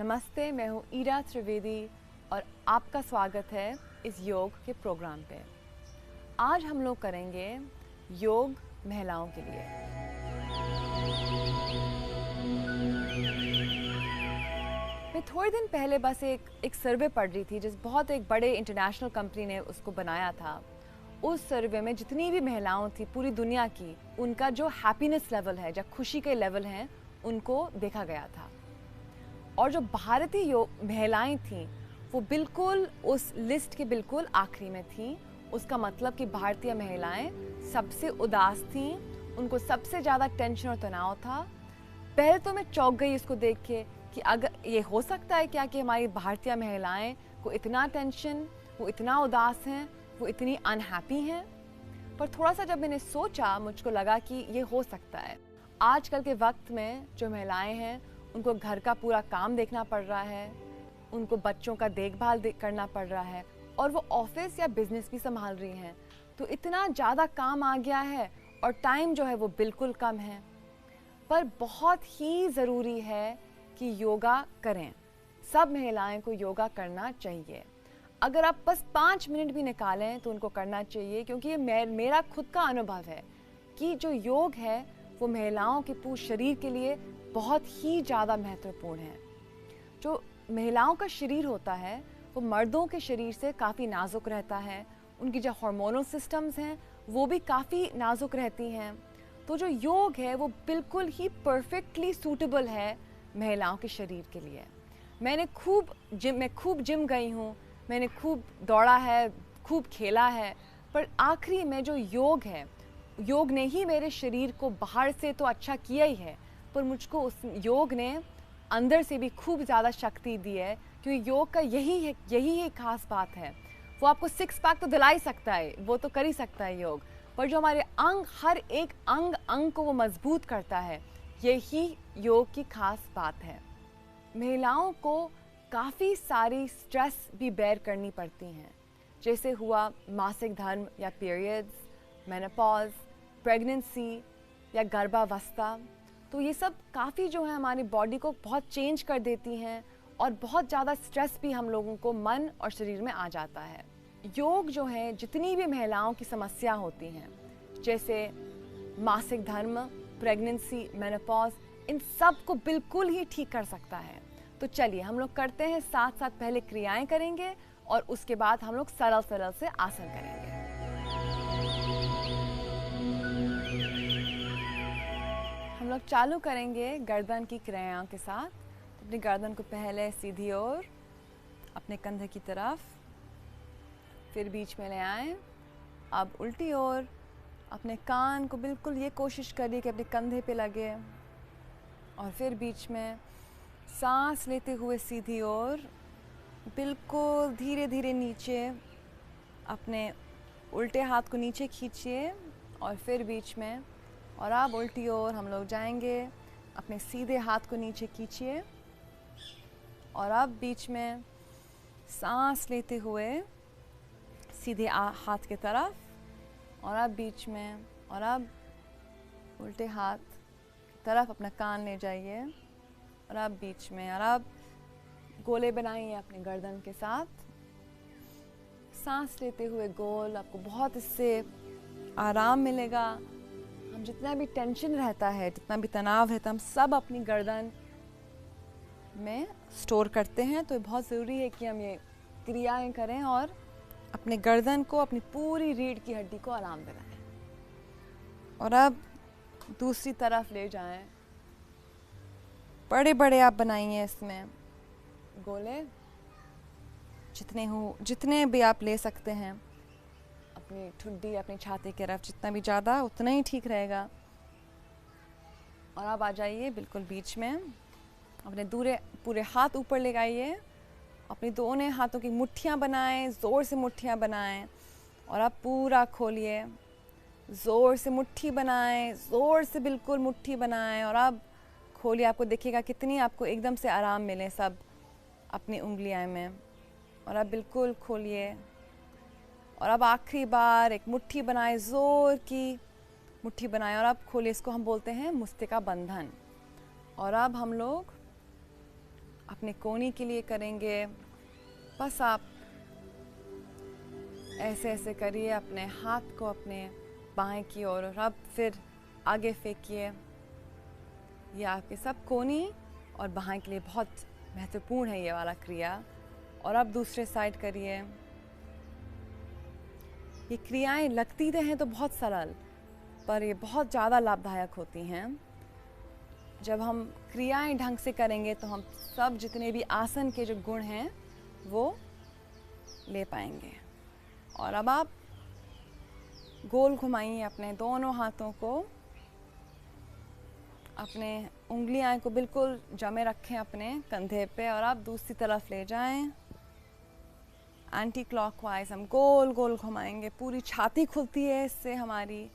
नमस्ते, मैं हूँ ईरा त्रिवेदी और आपका स्वागत है इस योग के प्रोग्राम पे। आज हम लोग करेंगे योग महिलाओं के लिए। मैं थोड़े दिन पहले बस एक सर्वे पढ़ रही थी बहुत एक बड़े इंटरनेशनल कंपनी ने उसको बनाया था। उस सर्वे में जितनी भी महिलाओं थी पूरी दुनिया की, उनका जो हैप्पीनेस लेवल है, जो खुशी के लेवल हैं, उनको देखा गया था। और जो भारतीय महिलाएं थीं वो बिल्कुल उस लिस्ट के बिल्कुल आखिरी में थीं। उसका मतलब कि भारतीय महिलाएं सबसे उदास थीं, उनको सबसे ज़्यादा टेंशन और तनाव था। पहले तो मैं चौंक गई इसको देख के कि अगर ये हो सकता है क्या कि हमारी भारतीय महिलाएं को इतना टेंशन, वो इतना उदास हैं, वो इतनी अनहैप्पी हैं। पर थोड़ा सा जब मैंने सोचा, मुझको लगा कि ये हो सकता है। आजकल के वक्त में जो महिलाएं हैं उनको घर का पूरा काम देखना पड़ रहा है, उनको बच्चों का देखभाल करना पड़ रहा है और वो ऑफिस या बिजनेस भी संभाल रही हैं। तो इतना ज़्यादा काम आ गया है और टाइम जो है वो बिल्कुल कम है। पर बहुत ही ज़रूरी है कि योगा करें। सब महिलाएं को योगा करना चाहिए। अगर आप बस 5 मिनट भी निकालें तो उनको करना चाहिए, क्योंकि ये मेरा खुद का अनुभव है कि जो योग है वो महिलाओं के पूरे शरीर के लिए बहुत ही ज़्यादा महत्वपूर्ण है। जो महिलाओं का शरीर होता है वो मर्दों के शरीर से काफ़ी नाजुक रहता है। उनकी जो हार्मोनल सिस्टम्स हैं वो भी काफ़ी नाजुक रहती हैं। तो जो योग है वो बिल्कुल ही परफेक्टली सूटेबल है महिलाओं के शरीर के लिए। मैं खूब जिम गई हूँ, मैंने खूब दौड़ा है, खूब खेला है, पर आखिरी में जो योग है, योग ने ही मेरे शरीर को बाहर से तो अच्छा किया ही है, पर मुझको उस योग ने अंदर से भी खूब ज़्यादा शक्ति दी है। क्योंकि योग का यही एक खास बात है। वो आपको 6 पैक तो दिला ही सकता है, वो तो कर ही सकता है योग, पर जो हमारे अंग, हर एक अंग को वो मजबूत करता है, यही योग की खास बात है। महिलाओं को काफ़ी सारी स्ट्रेस भी बेयर करनी पड़ती हैं, जैसे हुआ मासिक धर्म या पीरियड्स, मेनोपॉज, प्रेगनेंसी या गर्भावस्था। तो ये सब काफ़ी जो है हमारी बॉडी को बहुत चेंज कर देती हैं और बहुत ज़्यादा स्ट्रेस भी हम लोगों को मन और शरीर में आ जाता है। योग जो है जितनी भी महिलाओं की समस्या होती हैं, जैसे मासिक धर्म, प्रेगनेंसी, मेनोपॉज, इन सब को बिल्कुल ही ठीक कर सकता है। तो चलिए हम लोग करते हैं, साथ साथ पहले क्रियाएं करेंगे और उसके बाद हम लोग सरल सरल से आसन करेंगे। हम लोग चालू करेंगे गर्दन की क्रियाओं के साथ। अपनी गर्दन को पहले सीधी ओर, अपने कंधे की तरफ, फिर बीच में ले आए। अब उल्टी ओर, अपने कान को बिल्कुल ये कोशिश करिए कि अपने कंधे पे लगे, और फिर बीच में सांस लेते हुए सीधी ओर, बिल्कुल धीरे धीरे नीचे, अपने उल्टे हाथ को नीचे खींचिए और फिर बीच में, और अब उल्टी ओर हम लोग जाएंगे। अपने सीधे हाथ को नीचे खींचिए और अब बीच में सांस लेते हुए सीधे हाथ की तरफ, और अब बीच में, और अब उल्टे हाथ की तरफ अपना कान ले जाइए, और अब बीच में, और अब गोले बनाइए अपने गर्दन के साथ। सांस लेते हुए गोल, आपको बहुत इससे आराम मिलेगा। हम जितना भी टेंशन रहता है, जितना भी तनाव रहता है, हम सब अपनी गर्दन में स्टोर करते हैं। तो बहुत ज़रूरी है कि हम ये क्रियाएं करें और अपने गर्दन को, अपनी पूरी रीढ़ की हड्डी को आराम दिलाएं। और अब दूसरी तरफ ले जाएं। बड़े बड़े आप बनाइए इसमें गोले, जितने भी आप ले सकते हैं। अपनी ठुड्डी, अपनी छाती की तरफ जितना भी ज़्यादा उतना ही ठीक रहेगा। और अब आ जाइए बिल्कुल बीच में, अपने पूरे हाथ ऊपर लगाइए, अपनी दोनों हाथों की मुट्ठियाँ बनाएं, ज़ोर से मुट्ठियाँ बनाएं, और अब पूरा खोलिए, ज़ोर से मुट्ठी बनाएं, ज़ोर से बिल्कुल मुट्ठी बनाएं, और अब खोलिए। आपको देखिएगा कितनी आपको एकदम से आराम मिले सब अपनी उंगलियां में। और अब बिल्कुल खोलिए, और अब आखिरी बार एक मुट्ठी बनाएं, ज़ोर की मुट्ठी बनाएं, और अब खोलिए। इसको हम बोलते हैं मुस्तिका बंधन। और अब हम लोग अपने कोहनी के लिए करेंगे। बस आप ऐसे ऐसे करिए अपने हाथ को अपने बाएं की ओर और अब फिर आगे फेंकिए। ये आपके सब कोहनी और बाएं के लिए बहुत महत्वपूर्ण है ये वाला क्रिया। और अब दूसरे साइड करिए। ये क्रियाएं लगती तो हैं तो बहुत सरल, पर ये बहुत ज़्यादा लाभदायक होती हैं। जब हम क्रियाएं ढंग से करेंगे तो हम सब जितने भी आसन के जो गुण हैं वो ले पाएंगे। और अब आप गोल घुमाइए अपने दोनों हाथों को, अपने उंगलियां को बिल्कुल जमे रखें अपने कंधे पे और आप दूसरी तरफ ले जाएं। एंटी क्लॉकवाइज हम गोल गोल घुमाएंगे। पूरी छाती खुलती है इससे, हमारी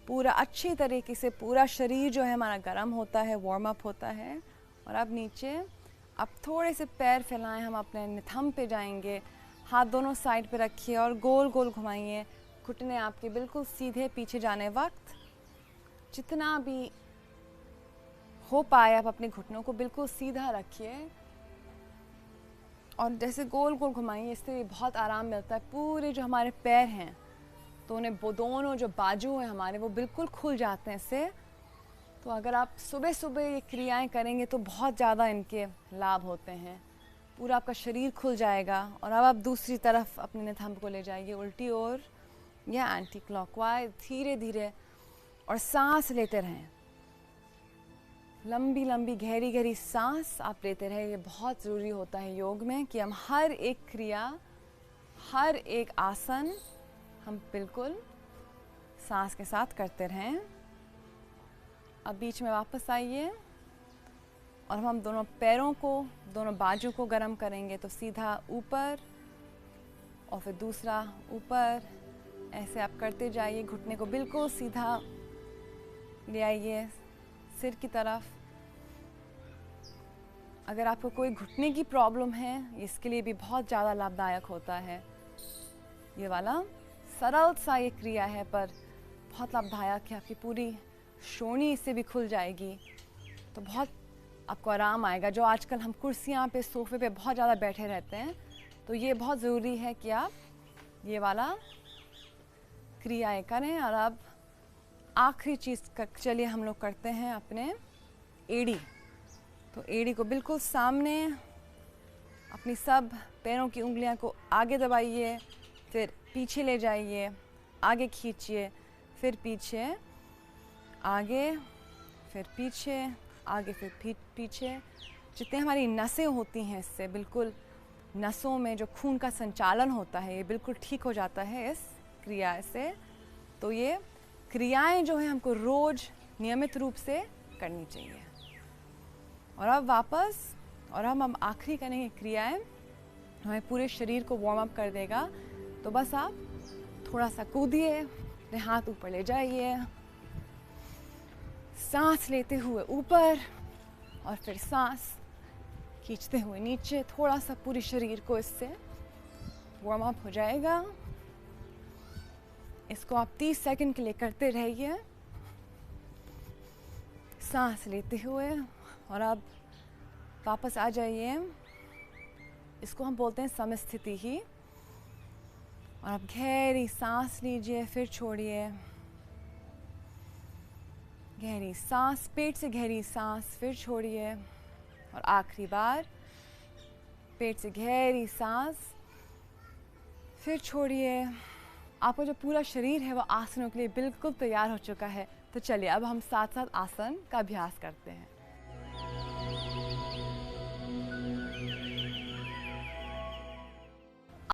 पूरा अच्छी तरीके से पूरा शरीर जो है हमारा गर्म होता है, वार्म अप होता है। और अब नीचे अब थोड़े से पैर फैलाएं, हम अपने निथंब पे जाएंगे। हाथ दोनों साइड पे रखिए और गोल गोल घुमाइए। घुटने आपके बिल्कुल सीधे पीछे जाने वक्त जितना भी हो पाए आप अपने घुटनों को बिल्कुल सीधा रखिए और जैसे गोल गोल घुमाइए। इससे भी बहुत आराम मिलता है। पूरे जो हमारे पैर हैं तो उन्हें दोनों जो बाजू हैं हमारे वो बिल्कुल खुल जाते हैं इससे। तो अगर आप सुबह सुबह ये क्रियाएं करेंगे तो बहुत ज़्यादा इनके लाभ होते हैं। पूरा आपका शरीर खुल जाएगा। और अब आप दूसरी तरफ अपने नितंब को ले जाइए, उल्टी ओर या एंटी क्लॉकवाइज, धीरे धीरे। और सांस लेते रहें, लंबी लंबी गहरी गहरी सांस आप लेते रहें। ये बहुत ज़रूरी होता है योग में कि हम हर एक क्रिया, हर एक आसन हम बिल्कुल सांस के साथ करते रहें। अब बीच में वापस आइए और हम दोनों पैरों को, दोनों बाजू को गर्म करेंगे। तो सीधा ऊपर और फिर दूसरा ऊपर, ऐसे आप करते जाइए। घुटने को बिल्कुल सीधा ले आइए सिर की तरफ। अगर आपको कोई घुटने की प्रॉब्लम है, इसके लिए भी बहुत ज़्यादा लाभदायक होता है ये वाला। सरल सा ये क्रिया है पर बहुत लाभदायक है। आपकी पूरी श्रोणी इससे भी खुल जाएगी तो बहुत आपको आराम आएगा। जो आजकल हम कुर्सियाँ पे, सोफे पे बहुत ज़्यादा बैठे रहते हैं, तो ये बहुत ज़रूरी है कि आप ये वाला क्रियाएं करें। और अब आखिरी चीज़ चलिए हम लोग करते हैं अपने एड़ी। तो एड़ी को बिल्कुल सामने, अपनी सब पैरों की उंगलियां को आगे दबाइए, फिर पीछे ले जाइए, आगे खींचिए, फिर पीछे, आगे, फिर पीछे, आगे, फिर पीछे। जितने हमारी नसें होती हैं इससे बिल्कुल नसों में जो खून का संचालन होता है ये बिल्कुल ठीक हो जाता है इस क्रिया से। तो ये क्रियाएं जो हैं हमको रोज नियमित रूप से करनी चाहिए। और अब वापस, और हम आखिरी करेंगे क्रियाएं, हमें पूरे शरीर को वार्म अप कर देगा। तो बस आप थोड़ा सा कूदिए, अपने हाथ ऊपर ले जाइए, सांस लेते हुए ऊपर और फिर सांस खींचते हुए नीचे। थोड़ा सा पूरे शरीर को इससे वार्म अप हो जाएगा। इसको आप 30 सेकंड के लिए करते रहिए, सांस लेते हुए। और अब वापस आ जाइए। इसको हम बोलते हैं समस्थिति ही। और आप गहरी सांस लीजिए, फिर छोड़िए। गहरी सांस, पेट से गहरी सांस, फिर छोड़िए। और आखिरी बार पेट से गहरी सांस, फिर छोड़िए। आपका जो पूरा शरीर है वो आसनों के लिए बिल्कुल तैयार हो चुका है। तो चलिए अब हम साथ साथ आसन का अभ्यास करते हैं।